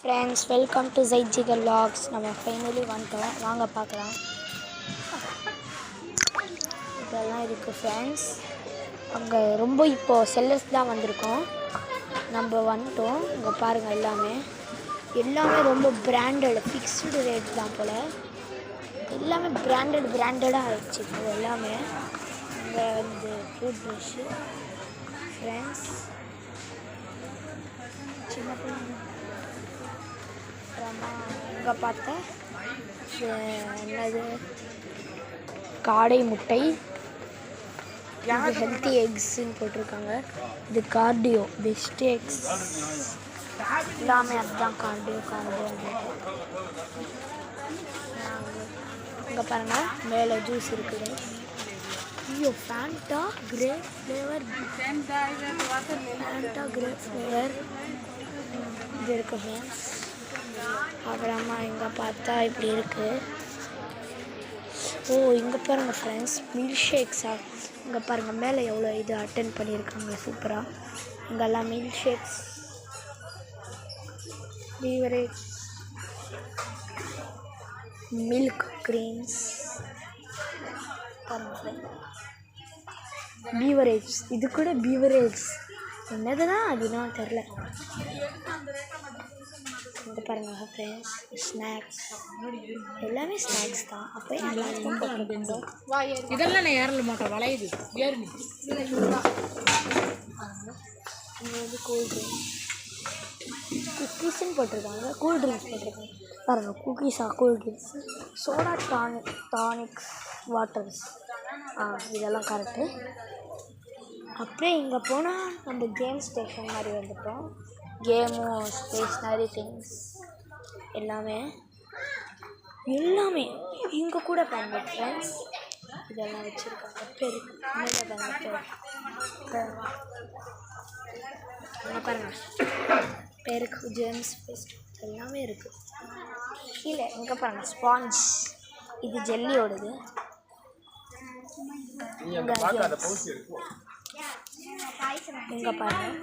Friends, welcome to ஜைஜிகல் vlogs. நம்ம finally வந்துட்டோம். வாங்க பார்க்கலாம். இதெல்லாம் இருக்குது ஃப்ரெண்ட்ஸ். அங்கே ரொம்ப இப்போது செல்லர்ஸ் தான் வந்திருக்கோம். நம்ம வந்துட்டோம். இங்கே பாருங்கள், எல்லாமே ரொம்ப பிராண்டட், ஃபிக்ஸ்டு ரேட் தான் போல். எல்லாமே பிராண்டடாக ஆகிடுச்சு இப்போ எல்லாமே. இங்கே வந்து டூத் ப்ரஷ்ஷு ஃப்ரெண்ட்ஸ், சின்ன பிள்ளைங்க. அப்புறமா இங்கே பார்த்தா என்னது, காடை முட்டை, இது ஹெல்த்தி எக்ஸ்ன்னு போட்டிருக்காங்க. இது கார்டியோ பெஸ்ட் எக்ஸ், எல்லாமே அதுதான் கார்டியோ. இங்கே பாருங்கள், மேலே ஜூஸ் இருக்குது. ஐயோ, Fanta grey flavour, Fanta grey flavour இது இருக்குது ஃப்ரெண்ட்ஸ். அப்புறமா இங்கே பார்த்தா இப்படி இருக்குது. ஓ, இங்கே பாருங்கள் ஃப்ரெண்ட்ஸ், மில்க் ஷேக்ஸா. இங்கே பாருங்கள் மேலே எவ்வளோ இது அட்டென்ட் பண்ணியிருக்காங்க சூப்பராக. இங்கெல்லாம் milk shakes, beverage, milk creams பாருங்கள். பீவரேஜ், இது கூட பீவரேஜ் என்னதுன்னா அதுனா தெரில. இங்கே பாருங்கள் ஃப்ரெண்ட்ஸ், ஸ்நாக்ஸ், எல்லாமே ஸ்நாக்ஸ் தான். அப்போ எல்லாத்தையும் போட்டுருக்கோம். இதெல்லாம் நான் ஏறல மாட்டேன், வளையுது ஏறு. இங்கே வந்து கூல் ட்ரிங்க்ஸ், குக்கீஸ்ன்னு போட்டிருக்காங்க, கூல் ட்ரிங்க்ஸ் போட்டிருக்காங்க. பாருங்கள், குக்கீஸா, cool drinks, soda tonics, waters. இதெல்லாம் கரெக்டு. அப்படியே இங்கே போனால் நம்ம கேம் ஸ்டேஷன் மாதிரி வந்துட்டோம். கேமும் ஸ்டேஷ்னரி திங்ஸ் எல்லாமே இங்கே கூட பாருங்கள் ஃப்ரெண்ட்ஸ், இதெல்லாம் வச்சுருக்காங்க. பெருக்கு பாருங்கள், பெருக்கு, ஜேம்ஸ் பெஸ்ட் எல்லாமே இருக்குது. கீழே இங்கே பாருங்கள், ஸ்பாஞ்ச், இது ஜெல்லியோடது. இங்கே பாருங்கள்,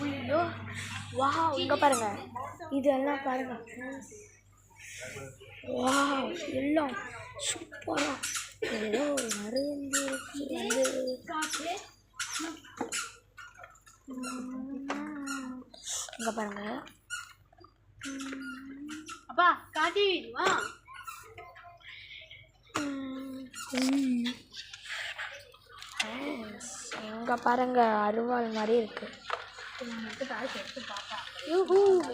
ஐயோ வா, இங்கே பாருங்கள், இதெல்லாம் பாருங்கள் வா, எல்லாம் சூப்பராக ஏதோ மருந்து வந்து. இங்கே பாருங்கள், அப்பா காட்டி வா. இங்கே பாருங்கள், அருவாள் மாதிரி இருக்குது.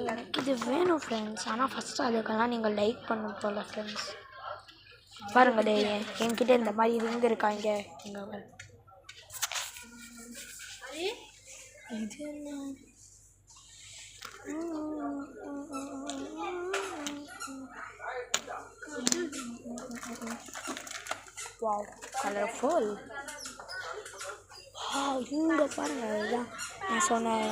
எனக்கு இது வேணும் ஃப்ரெண்ட்ஸ். ஆனால் ஃபஸ்ட்டு அதுக்கெல்லாம் நீங்கள் லைக் பண்ணணும் போல் ஃப்ரெண்ட்ஸ். பாருங்கள், என்கிட்ட இந்த மாதிரி ரிங் இருக்காங்க. இங்கே இது வாவ், கலர்ஃபுல். இங்கே பாருங்கள், அதுதான் நான் சொன்னேன்.